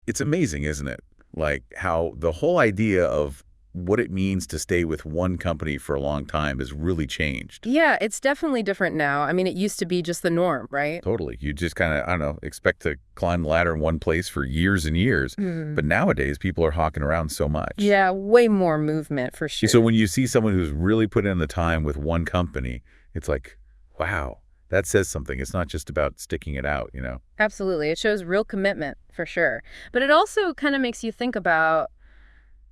It's amazing, isn't it? Like how the whole idea of what it means to stay with one company for a long time has really changed. Yeah, it's definitely different now. I mean, it used to be just the norm, right? Totally. You just kind of, I don't know, expect to climb the ladder in one place for years and years. Hmm. But nowadays, people are hawking around so much. Yeah, way more movement for So sure. when you see someone who's really put in the time with one company, it's like, wow, that says something. It's not just about sticking it out. Absolutely. It shows real commitment for sure. But it also kind of makes you think about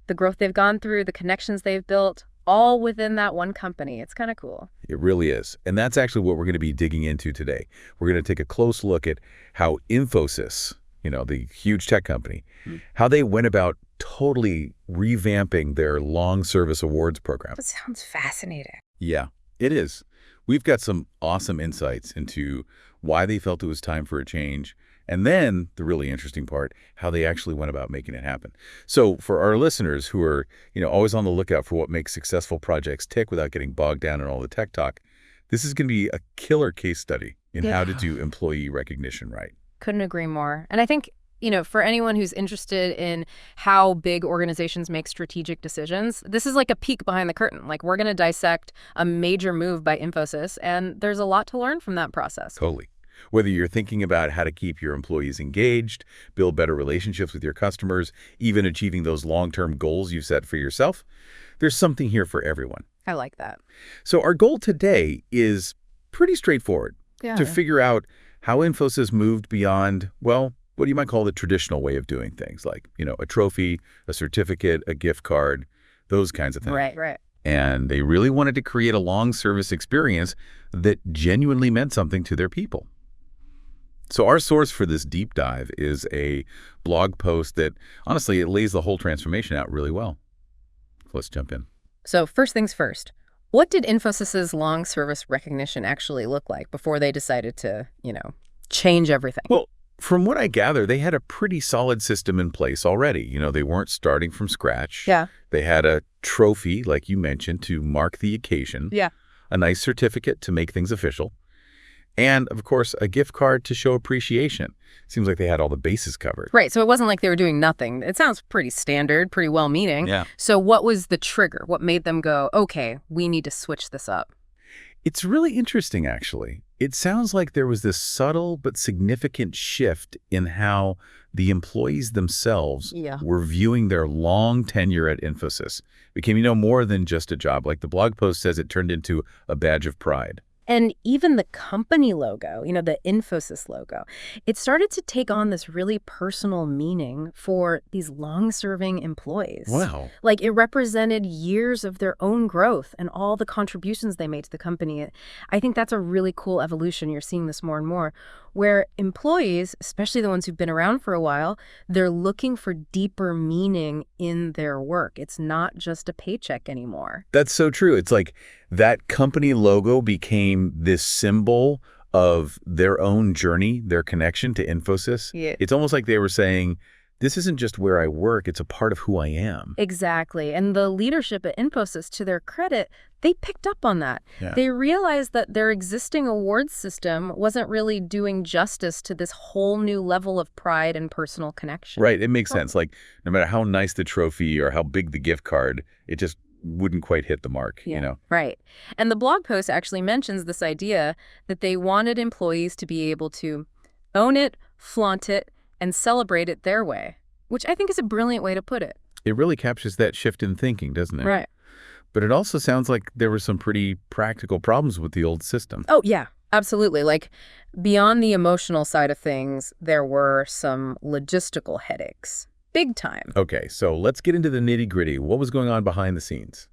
the growth they've gone through, the connections they've built, all within that one company. It's kind of cool. It really is. And that's actually what we're going to be digging into today. We're going to take a close look at how Infosys, the huge tech company, Mm. how they went about totally revamping their long service awards program. That sounds fascinating. Yeah, it is. We've got some awesome insights into why they felt it was time for a change. And then the really interesting part, how they actually went about making it happen. So for our listeners who are, always on the lookout for what makes successful projects tick without getting bogged down in all the tech talk, this is going to be a killer case study in how to Yeah. do employee recognition right. Couldn't agree more. And I think, for anyone who's interested in how big organizations make strategic decisions, this is like a peek behind the curtain. Like, we're going to dissect a major move by Infosys, and there's a lot to learn from that process. Totally. Whether you're thinking about how to keep your employees engaged, build better relationships with your customers, even achieving those long-term goals you've set for yourself, there's something here for everyone. I like that. So our goal today is pretty straightforward, Yeah. to figure out how Infosys moved beyond, well, what you might call the traditional way of doing things, like, a trophy, a certificate, a gift card, those kinds of things. Right. And they really wanted to create a long service experience that genuinely meant something to their people. So our source for this deep dive is a blog post that, honestly, it lays the whole transformation out really well. Let's jump in. So first things first, what did Infosys's long service recognition actually look like before they decided to, change everything? Well, from what I gather, they had a pretty solid system in place already. They weren't starting from scratch. Yeah. They had a trophy, like you mentioned, to mark the occasion. Yeah. A nice certificate to make things official. And, of course, a gift card to show appreciation. Seems like they had all the bases covered. Right. So it wasn't like they were doing nothing. It sounds pretty standard, pretty well-meaning. Yeah. So what was the trigger? What made them go, okay, we need to switch this up? It's really interesting, actually. It sounds like there was this subtle but significant shift in how the employees themselves Yeah. were viewing their long tenure at Infosys. It became, more than just a job. Like the blog post says, it turned into a badge of pride. And even the company logo, the Infosys logo, it started to take on this really personal meaning for these long-serving employees. Wow. Like, it represented years of their own growth and all the contributions they made to the company. I think that's a really cool evolution. You're seeing this more and more, where employees, especially the ones who've been around for a while, they're looking for deeper meaning in their work. It's not just a paycheck anymore. That's so true. It's like that company logo became this symbol of their own journey, their connection to Infosys. Yeah. It's almost like they were saying, this isn't just where I work, it's a part of who I am. Exactly. And the leadership at Infosys, to their credit, they picked up on that. Yeah. They realized that their existing awards system wasn't really doing justice to this whole new level of pride and personal connection. Right. It makes sense. Like, no matter how nice the trophy or how big the gift card, it just wouldn't quite hit the mark, Right. And the blog post actually mentions this idea that they wanted employees to be able to own it, flaunt it, and celebrate it their way, which I think is a brilliant way to put it. It really captures that shift in thinking, doesn't it? Right. But it also sounds like there were some pretty practical problems with the old system. Oh, yeah, absolutely. Like, beyond the emotional side of things, there were some logistical headaches. Big time. Okay, so let's get into the nitty-gritty. What was going on behind the scenes?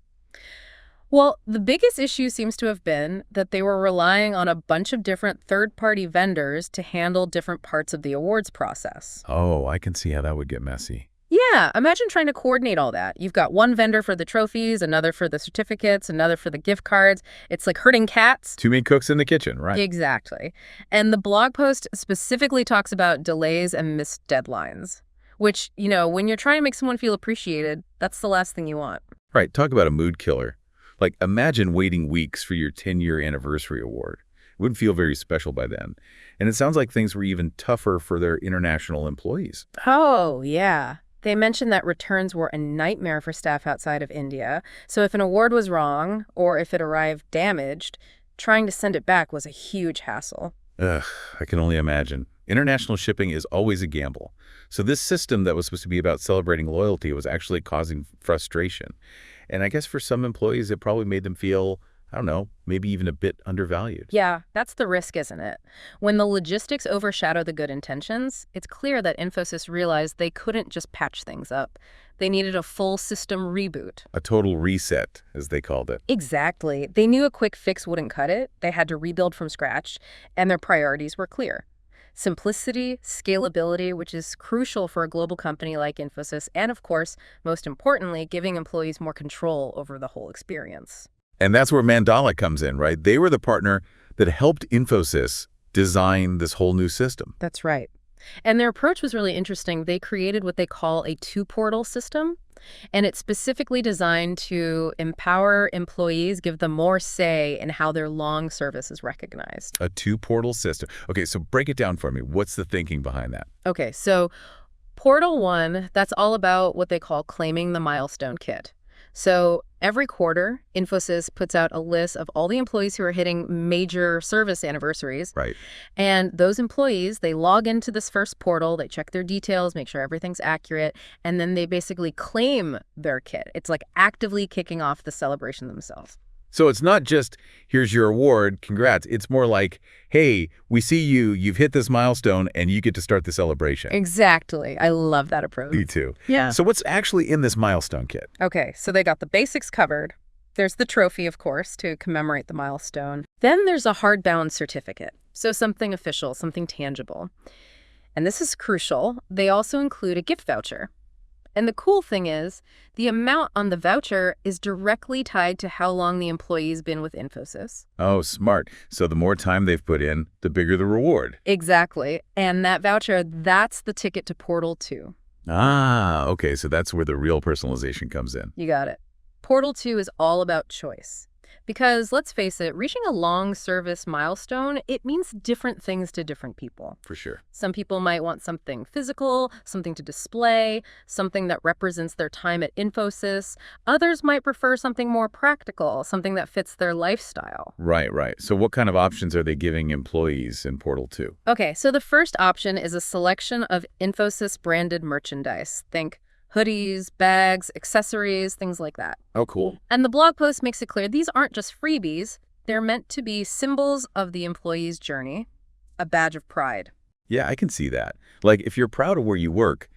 Well, the biggest issue seems to have been that they were relying on a bunch of different third-party vendors to handle different parts of the awards process. Oh, I can see how that would get messy. Yeah, imagine trying to coordinate all that. You've got one vendor for the trophies, another for the certificates, another for the gift cards. It's like herding cats. Too many cooks in the kitchen, right? Exactly. And the blog post specifically talks about delays and missed deadlines, which, when you're trying to make someone feel appreciated, that's the last thing you want. Right, talk about a mood killer. Like, imagine waiting weeks for your 10-year anniversary award. wouldn't feel very special by then. And it sounds like things were even tougher for their international employees. Oh, yeah. They mentioned that returns were a nightmare for staff outside of India. So if an award was wrong, or if it arrived damaged, trying to send it back was a huge hassle. Ugh, I can only imagine. International shipping is always a gamble. So this system that was supposed to be about celebrating loyalty was actually causing frustration. And I guess for some employees, it probably made them feel, I don't know, maybe even a bit undervalued. Yeah, that's the risk, isn't it? When the logistics overshadow the good intentions, it's clear that Infosys realized they couldn't just patch things up. They needed a full system reboot. A total reset, as they called it. Exactly. They knew a quick fix wouldn't cut it. They had to rebuild from scratch, and their priorities were clear. Simplicity, scalability, which is crucial for a global company like Infosys, and of course, most importantly, giving employees more control over the whole experience. And that's where Mandala comes in, right? They were the partner that helped Infosys design this whole new system. That's right. And their approach was really interesting. They created what they call a two-portal system, and it's specifically designed to empower employees, give them more say in how their long service is recognized. A two-portal system. Okay, so break it down for me. What's the thinking behind that? Okay, so Portal 1, that's all about what they call claiming the milestone kit. So every quarter, Infosys puts out a list of all the employees who are hitting major service anniversaries. Right. And those employees, they log into this first portal, they check their details, make sure everything's accurate, and then they basically claim their kit. It's like actively kicking off the celebration themselves. So it's not just, here's your award, congrats. It's more like, hey, we see you, you've hit this milestone, and you get to start the celebration. Exactly. I love that approach. Me too. Yeah. So what's actually in this milestone kit? Okay, so they got the basics covered. There's the trophy, of course, to commemorate the milestone. Then there's a hardbound certificate, so something official, something tangible. And this is crucial. They also include a gift voucher. And the cool thing is, the amount on the voucher is directly tied to how long the employee's been with Infosys. Oh, smart. So the more time they've put in, the bigger the reward. Exactly. And that voucher, that's the ticket to Portal 2. Ah, okay. So that's where the real personalization comes in. You got it. Portal 2 is all about choice. Because, let's face it, reaching a long service milestone, it means different things to different people. For sure. Some people might want something physical, something to display, something that represents their time at Infosys. Others might prefer something more practical, something that fits their lifestyle. Right, right. So what kind of options are they giving employees in Portal 2? Okay, so the first option is a selection of Infosys branded merchandise. Think hoodies, bags, accessories, things like that. Oh, cool. And the blog post makes it clear these aren't just freebies. They're meant to be symbols of the employee's journey, a badge of pride. Yeah, I can see that. Like, if you're proud of where you work,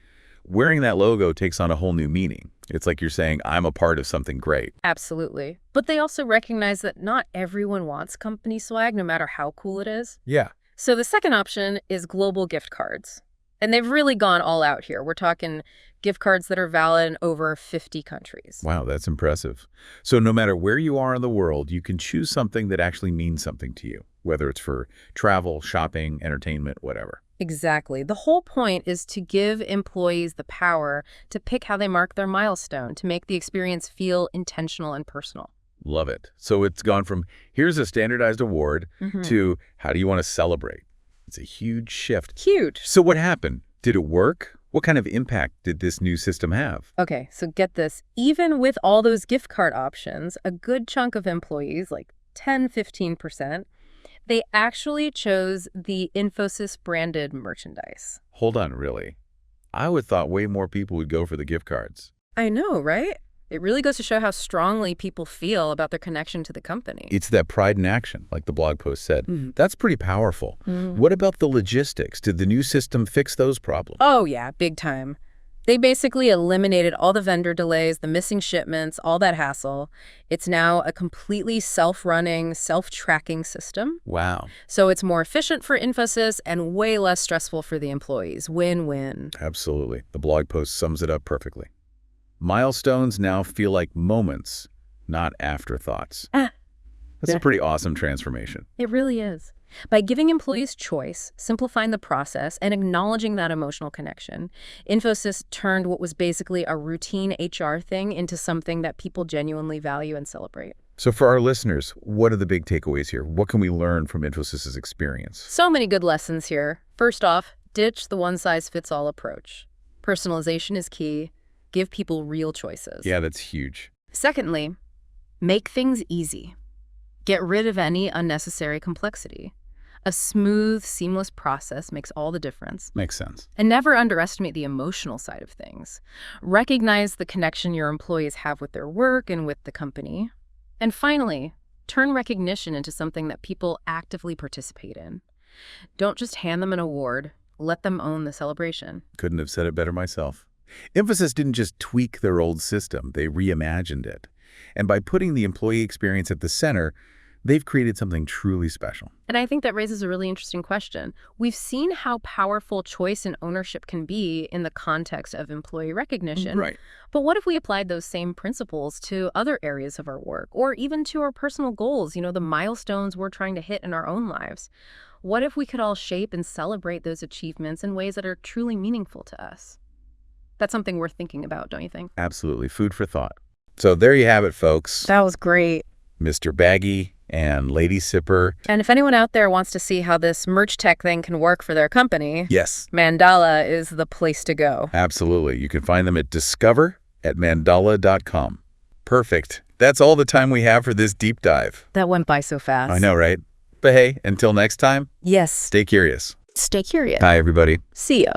wearing that logo takes on a whole new meaning. It's like you're saying, I'm a part of something great. Absolutely. But they also recognize that not everyone wants company swag, no matter how cool it is. Yeah. So the second option is global gift cards. And they've really gone all out here. We're talking gift cards that are valid in over 50 countries. Wow, that's impressive. So no matter where you are in the world, you can choose something that actually means something to you, whether it's for travel, shopping, entertainment, whatever. Exactly. The whole point is to give employees the power to pick how they mark their milestone, to make the experience feel intentional and personal. Love it. So it's gone from here's a standardized award to how do you want to celebrate? It's a huge shift. Huge. So what happened? Did it work? What kind of impact did this new system have? Okay, so get this. Even with all those gift card options, a good chunk of employees, like 10–15%, they actually chose the Infosys branded merchandise. Hold on, really? I would thought way more people would go for the gift cards. I know, right? It really goes to show how strongly people feel about their connection to the company. It's that pride in action, like the blog post said. That's pretty powerful. What about the logistics? Did the new system fix those problems? Oh, yeah, big time. They basically eliminated all the vendor delays, the missing shipments, all that hassle. It's now a completely self-running, self-tracking system. Wow. So it's more efficient for Infosys and way less stressful for the employees. Win-win. Absolutely. The blog post sums it up perfectly. Milestones now feel like moments, not afterthoughts. That's a pretty awesome transformation. It really is. By giving employees choice, simplifying the process, and acknowledging that emotional connection, Infosys turned what was basically a routine HR thing into something that people genuinely value and celebrate. So for our listeners, what are the big takeaways here? What can we learn from Infosys's experience? So many good lessons here. First off, ditch the one-size-fits-all approach. Personalization is key. Give people real choices. Yeah, that's huge. Secondly, make things easy. Get rid of any unnecessary complexity. A smooth, seamless process makes all the difference. Makes sense. And never underestimate the emotional side of things. Recognize the connection your employees have with their work and with the company. And finally, turn recognition into something that people actively participate in. Don't just hand them an award. Let them own the celebration. Couldn't have said it better myself. Infosys didn't just tweak their old system, they reimagined it. And by putting the employee experience at the center, they've created something truly special. And I think that raises a really interesting question. We've seen how powerful choice and ownership can be in the context of employee recognition. Right. But what if we applied those same principles to other areas of our work, or even to our personal goals, the milestones we're trying to hit in our own lives? What if we could all shape and celebrate those achievements in ways that are truly meaningful to us? That's something worth thinking about, don't you think? Absolutely. Food for thought. So there you have it, folks. That was great. Mr. Baggy and Lady Sipper. And if anyone out there wants to see how this merch tech thing can work for their company, Yes. Mandala is the place to go. Absolutely. You can find them at discover@mandala.com. Perfect. That's all the time we have for this deep dive. That went by so fast. I know, right? But hey, until next time, Yes. stay curious. Stay curious. Hi, everybody. See ya.